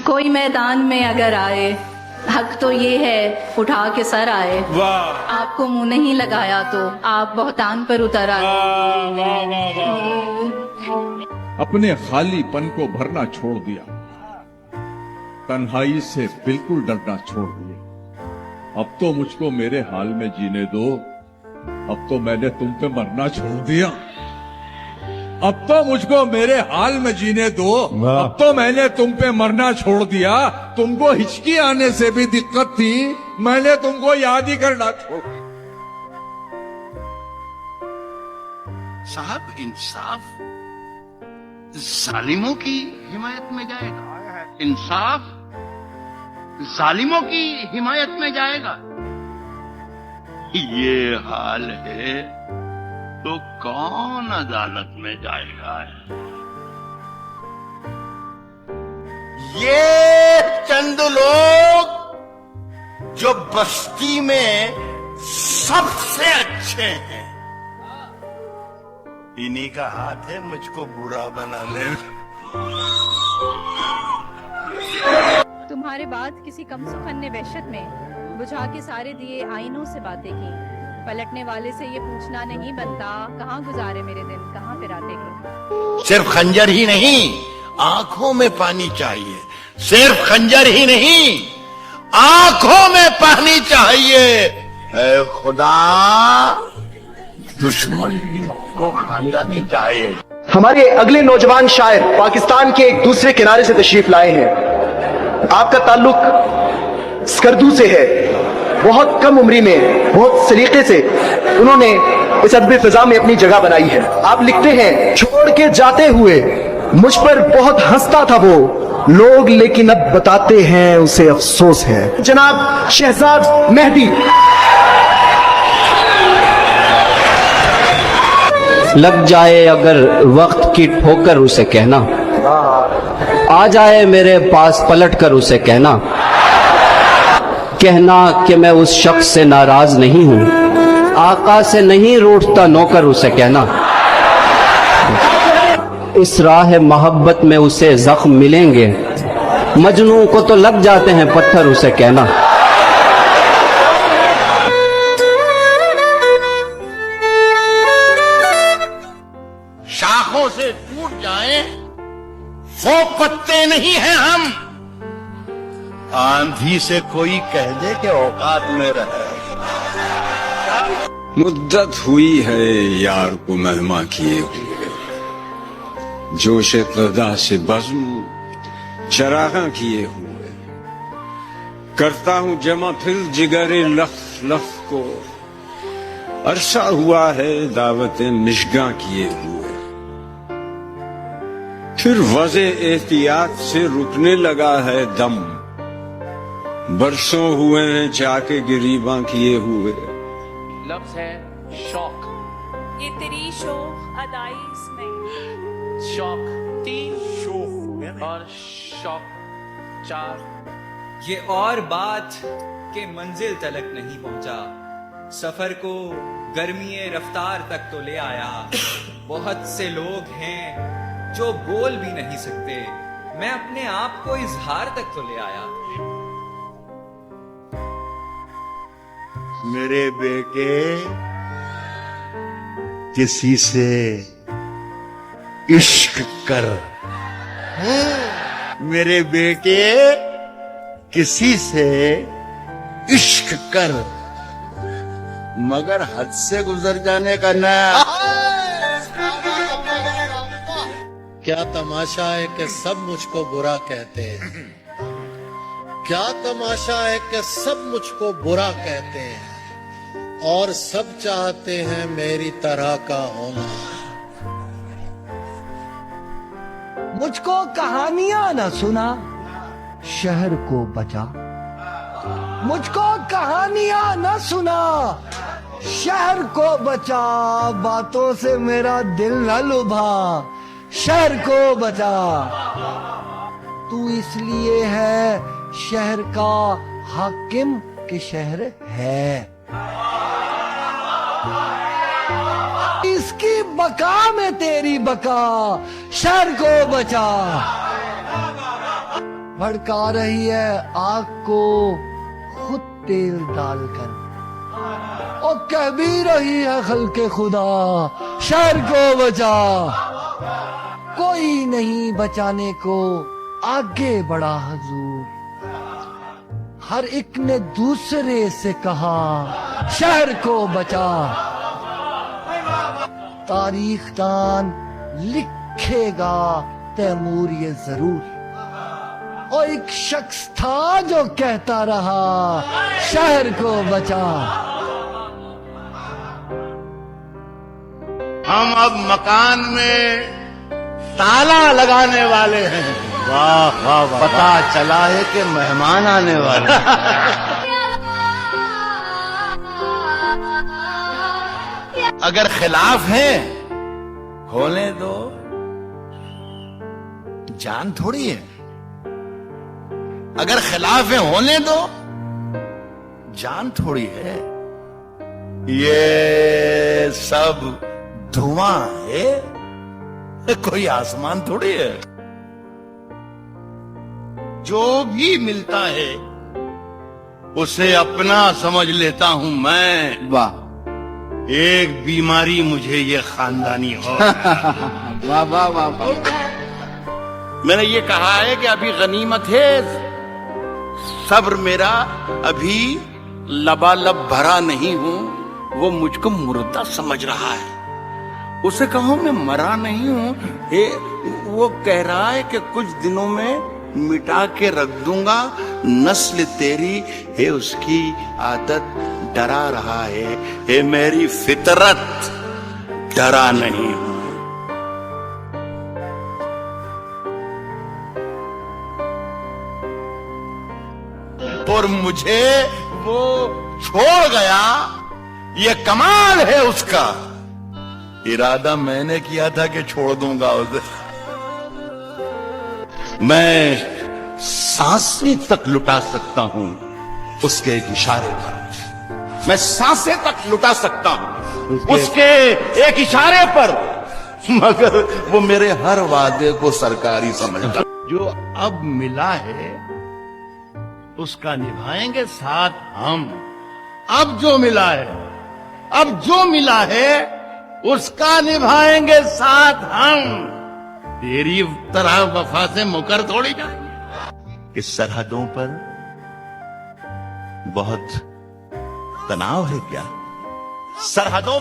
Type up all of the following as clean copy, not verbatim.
कोई मैदान में अगर आए, हक तो ये है उठा के सर आए। वाह आपको मुंह नहीं लगाया तो आप बहुतान पर उतर आए। वाह वाह वाह। अपने खालीपन को भरना छोड़ दिया, तन्हाई से बिल्कुल डरना छोड़ दिया। अब तो मुझको मेरे हाल में जीने दो, अब तो मैंने तुम पे मरना छोड़ दिया। अब तो मुझको मेरे हाल में जीने दो, अब तो मैंने तुम पे मरना छोड़ दिया। तुमको हिचकी आने से भी दिक्कत थी, मैंने तुमको याद ही करना छोड़। साहब इंसाफ जालिमों की हिमायत में जाएगा, इंसाफ जालिमों की हिमायत में जाएगा। ये हाल है तो कौन अदालत में जाएगा? ये चंद लोग जो बस्ती में सबसे अच्छे हैं, इन्हीं का हाथ है मुझको बुरा बनाने में। तुम्हारे बाद किसी कमसुखन ने वहशत में बुझा के सारे दिए आईनों से बातें की। पलटने वाले से ये पूछना नहीं बनता, कहाँ गुजारे मेरे दिन, कहाँ फिराते गए। सिर्फ खंजर ही नहीं, आंखों में पानी चाहिए। सिर्फ खंजर ही नहीं, आंखों में पानी चाहिए। ऐ खुदा, दुश्मन को खानदानी चाहिए। हमारे अगले नौजवान शायर पाकिस्तान के एक दूसरे किनारे से तशरीफ लाए हैं। आपका ताल्लुक स्कर्दू से है। बहुत कम उम्री में बहुत सलीके से उन्होंने इस अदबी फिजा में अपनी जगह बनाई है। आप लिखते हैं, छोड़ के जाते हुए मुझ पर बहुत हंसता था वो लोग, लेकिन अब बताते हैं उसे अफसोस है। जनाब शहजाद मेहदी। लग जाए अगर वक्त की ठोकर उसे कहना, आ जाए मेरे पास पलट कर उसे कहना कि मैं उस शख्स से नाराज नहीं हूं, आका से नहीं रूठता नौकर उसे कहना। इस राह मोहब्बत में उसे जख्म मिलेंगे, मजनू को तो लग जाते हैं पत्थर उसे कहना। शाखों से टूट जाए वो पत्ते नहीं हैं हम। आंधी से कोई कह दे कि औकात में रहे। मुद्दत हुई है यार को मेहमा किए हुए, जोश क़ज़ा से बज़्म चरागा किए हुए। करता हूँ जमा फिर जिगरे लफ्ज़ लफ्ज़ को, अरसा हुआ है दावत मिशगा किए हुए। फिर वज़े एहतियात से रुकने लगा है दम, बरसों हुए हैं जाके गिरीबां किए हुए। लफ्ज है शौक, ये तेरी शौक अदाई नहीं। शौक 3 शौक और शौक 4। ये और बात के मंजिल तलक नहीं पहुंचा, सफर को गर्मीए रफ्तार तक तो ले आया। बहुत से लोग हैं जो बोल भी नहीं सकते, मैं अपने आप को इजहार तक तो ले आया। मेरे बेटे किसी से इश्क कर, मेरे बेटे किसी से इश्क कर, मगर हद से गुजर जाने का ना। क्या तमाशा है कि सब मुझको बुरा कहते हैं, क्या तमाशा है कि सब मुझको बुरा कहते हैं, और सब चाहते हैं मेरी तरह का होना। मुझको कहानियां न सुना, शहर को बचा। मुझको कहानियां न सुना, शहर को बचा। बातों से मेरा दिल न लुभा, शहर को बचा। तू इसलिए है शहर का हाकिम के शहर है। इसकी बका में तेरी बका, शहर को बचा। भड़का रही है आग को खुद तेल डालकर, और कह भी रही है खल्के खुदा शहर को बचा। कोई नहीं बचाने को आगे बढ़ा हुजूर, हर एक ने दूसरे से कहा शहर को बचा। तारीख दान लिखेगा तैमूर ये जरूर, और एक शख्स था जो कहता रहा शहर को बचा। हम अब मकान में ताला लगाने वाले हैं। वाह वाह वाह, पता चला है कि मेहमान आने वाले हैं। अगर खिलाफ हैं होने दो, जान थोड़ी है। अगर खिलाफ है होने दो, जान थोड़ी है। ये सब धुआं है, कोई आसमान थोड़ी है। जो भी मिलता है उसे अपना समझ लेता हूं मैं। वाह, एक बीमारी मुझे ये खानदानी हो। वाह वाह वाह वाह। मैंने ये कहा है कि अभी गनीमत है, सब्र मेरा अभी लबालब भरा नहीं हूं। वो मुझको मुर्दा समझ रहा है, उसे कहो मैं मरा नहीं हूं। वो कह रहा है कि कुछ दिनों में मिटा के रख दूंगा नस्ल तेरी, है उसकी आदत डरा रहा है मेरी फितरत डरा नहीं हूं। और मुझे वो छोड़ गया, ये कमाल है उसका। इरादा मैंने किया था कि छोड़ दूंगा उसे। मैं सांसें तक लुटा सकता हूं उसके एक इशारे पर। मैं सांसें तक लुटा सकता हूं उसके एक इशारे पर, मगर वो मेरे हर वादे को सरकारी समझता। जो अब मिला है उसका निभाएंगे साथ हम। अब जो मिला है उसका निभाएंगे साथ हम। तेरी तरह वफा से मुकर थोड़ी जाएंगे। इस सरहदों पर बहुत तनाव है क्या? सरहदों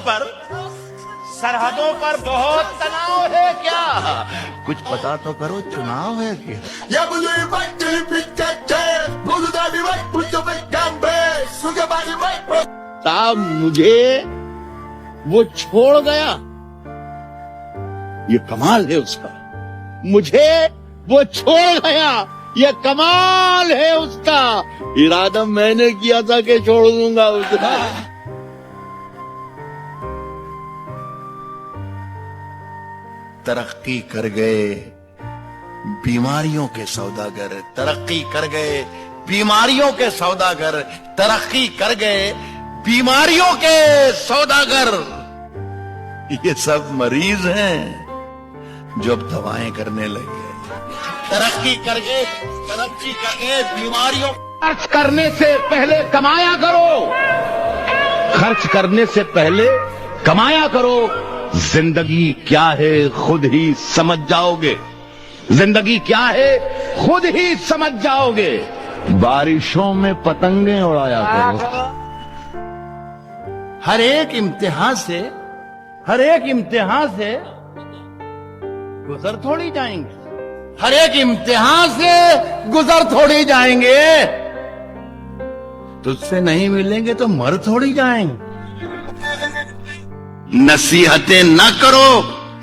पर बहुत तनाव है क्या? कुछ पता तो करो, चुनाव है क्या? साहब मुझे वो छोड़ गया, ये कमाल है उसका। मुझे वो छोड़ गया, ये कमाल है उसका। इरादा मैंने किया था कि छोड़ दूंगा उसका। तरक्की कर गए बीमारियों के सौदागर, तरक्की कर गए बीमारियों के सौदागर, तरक्की कर गए बीमारियों के सौदागर। ये सब मरीज हैं जो अब दवाएं करने लगे। तरक्की कर गए बीमारियों। खर्च करने से पहले कमाया करो, खर्च करने से पहले कमाया करो। जिंदगी क्या है खुद ही समझ जाओगे, जिंदगी क्या है खुद ही समझ जाओगे। बारिशों में पतंगे उड़ाया करो। हर एक इम्तिहान से गुजर थोड़ी जाएंगे, हर एक इम्तिहान से गुजर थोड़ी जाएंगे। तुझसे नहीं मिलेंगे तो मर थोड़ी जाएंगे। नसीहतें न करो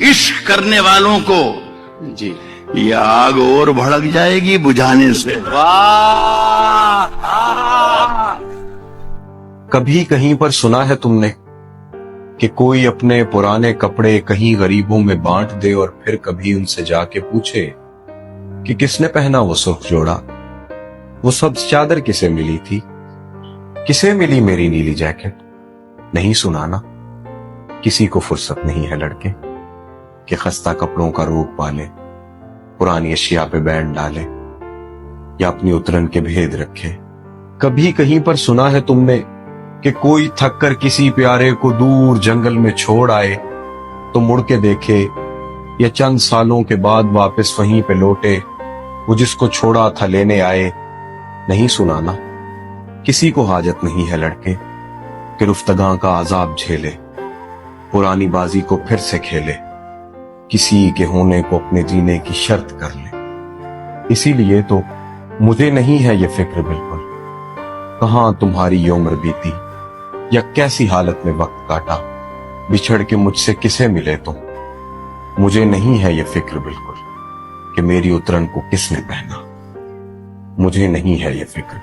इश्क करने वालों को जी, ये आग और भड़क जाएगी बुझाने से। वाह! कभी कहीं पर सुना है तुमने कि कोई अपने पुराने कपड़े कहीं गरीबों में बांट दे और फिर कभी उनसे जाके पूछे कि किसने पहना वो सुर्ख जोड़ा, वो सब्ज चादर किसे मिली थी, किसे मिली मेरी नीली जैकेट? नहीं सुना ना? किसी को फुर्सत नहीं है लड़के कि खस्ता कपड़ों का रोग पाले, पुरानी अशिया पे बैंड डाले। या अपनी उतरन के भेद रखे। कभी कहीं पर सुना है तुमने कि कोई थक कर किसी प्यारे को दूर जंगल में छोड़ आए तो मुड़ के देखे, या चंद सालों के बाद वापस वहीं पे लौटे, वो जिसको छोड़ा था लेने आए? नहीं सुना ना। किसी को हाजत नहीं है लड़के कि रुफ्तगां का आजाब झेले, पुरानी बाजी को फिर से खेले, किसी के होने को अपने जीने की शर्त कर ले। इसीलिए तो मुझे नहीं है ये फिक्र बिल्कुल, कहां तुम्हारी ये उम्र बीती, या कैसी हालत में वक्त काटा, बिछड़ के मुझसे किसे मिले तुम। मुझे नहीं है ये फिक्र बिल्कुल कि मेरी उतरन को किसने पहना। मुझे नहीं है ये फिक्र।